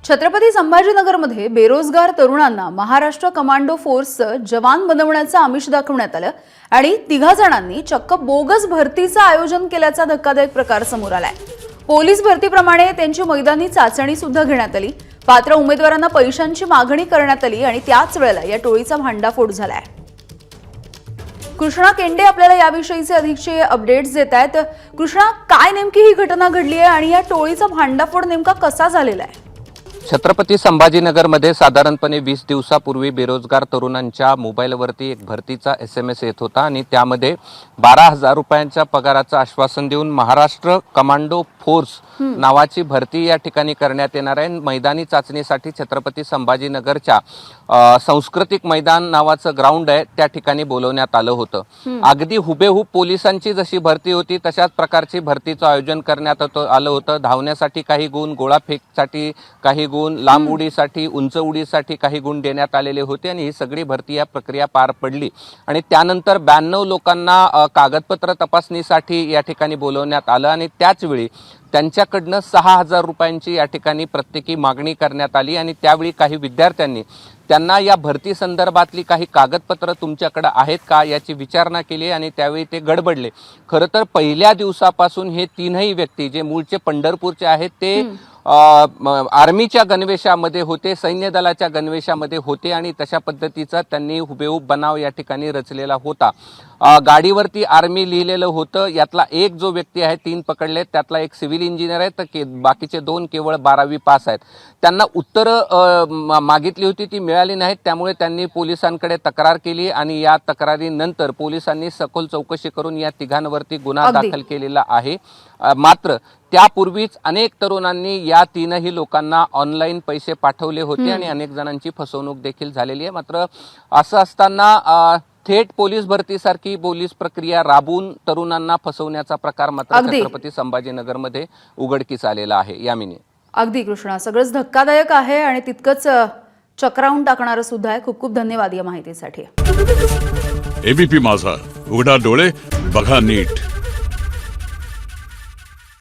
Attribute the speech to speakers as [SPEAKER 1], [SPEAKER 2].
[SPEAKER 1] छत्रपती संभाजीनगरमध्ये बेरोजगार तरुणांना महाराष्ट्र कमांडो फोर्सचं जवान बनवण्याचं आमिष दाखवण्यात आलं आणि 3 जणांनी चक्क बोगस भरतीचं आयोजन केल्याचा धक्कादायक प्रकार समोर आलाय। पोलीस भरतीप्रमाणे त्यांची मैदानी चाचणी सुद्धा घेण्यात आली। पात्र उमेदवारांना पैशांची मागणी करण्यात आली आणि त्याच वेळेला या टोळीचा भांडाफोड झालाय। कृष्णा केंडे आपल्याला याविषयीचे अधिकचे अपडेट्स देत आहेत। कृष्णा, काय नेमकी ही घटना घडली आहे आणि या टोळीचा भांडाफोड नेमका कसा झालेला आहे?
[SPEAKER 2] छत्रपती संभाजीनगरमध्ये साधारणपणे 20 दिवसापूर्वी बेरोजगार तरुणांच्या मोबाईलवरती एक भरतीचा SMS येत होता आणि त्यामध्ये 12,000 रुपयांच्या पगाराचं आश्वासन देऊन महाराष्ट्र कमांडो फोर्स नावाची भरती या ठिकाणी करण्यात येणार आहे। मैदानी चाचणीसाठी छत्रपती संभाजीनगरच्या सांस्कृतिक मैदान नावाचं ग्राउंड आहे त्या ठिकाणी बोलवण्यात आलं होतं। अगदी हुबेहूब पोलिसांची जशी भरती होती तशाच प्रकारची भरतीचं आयोजन करण्यात आलं होतं। धावण्यासाठी काही गुण, गोळाफेकसाठी काही गुण, लांब उडीसाठी, उंच उडीसाठी काही गुण देण्यात आलेले होते आणि ही सगळी भरती या प्रक्रिया पार पडली आणि त्यानंतर 92 लोकांना कागदपत्र तपासणीसाठी या ठिकाणी बोलवण्यात आलं आणि त्याच वेळी त्यांच्याकडनं 6,000 रुपयांची या ठिकाणी प्रत्येकी मागणी करण्यात आली आणि त्यावेळी काही विद्यार्थ्यांनी त्यांना या भरती संदर्भातली काही कागदपत्र तुमच्याकडे आहेत का याची विचारणा केली आणि त्यावेळी ते गडबडले। खरं तर पहिल्या दिवसापासून हे 3ही व्यक्ती जे मूळचे पंढरपूरचे आहेत ते आर्मीच्या गणवेशामध्ये होते, सैन्य दलाच्या गणवेशामध्ये होते आणि तशा पद्धतीचा त्यांनी हुबेहूब बनाव या ठिकाणी रचलेला होता। गाडीवरती आर्मी लिहिलेलं होतं। यातला एक जो व्यक्ती आहे, 3 पकडले, त्यातला एक सिव्हिल इंजिनियर आहे तर बाकीचे 2 केवळ 12वी पास आहेत। त्यांना उत्तरं मागितली होती ती मिळाली नाहीत, त्यामुळे त्यांनी पोलिसांकडे तक्रार केली आणि या तक्रारीनंतर पोलिसांनी सखोल चौकशी करून या 3घांवरती गुन्हा दाखल केलेला आहे। मात्र त्यापूर्वीच अनेक तरुणांनी या 3ही लोकांना ऑनलाईन पैसे पाठवले होते आणि अनेक जणांची फसवणूक देखील झालेली आहे। मात्र असं असताना थेट पोलीस भरतीसारखी पोलीस प्रक्रिया राबवून तरुणांना फसवण्याचा प्रकार मात्र छत्रपती संभाजीनगरमध्ये उघडकीस आलेला आहे। यामिनी,
[SPEAKER 1] अगदी कृष्णा, सगळंच धक्कादायक आहे आणि तितकंच चक्रावून टाकणारं सुद्धा आहे। खूप खूप धन्यवाद या माहितीसाठी।
[SPEAKER 3] एबीपी माझा, उघडा डोळे बघा नीट।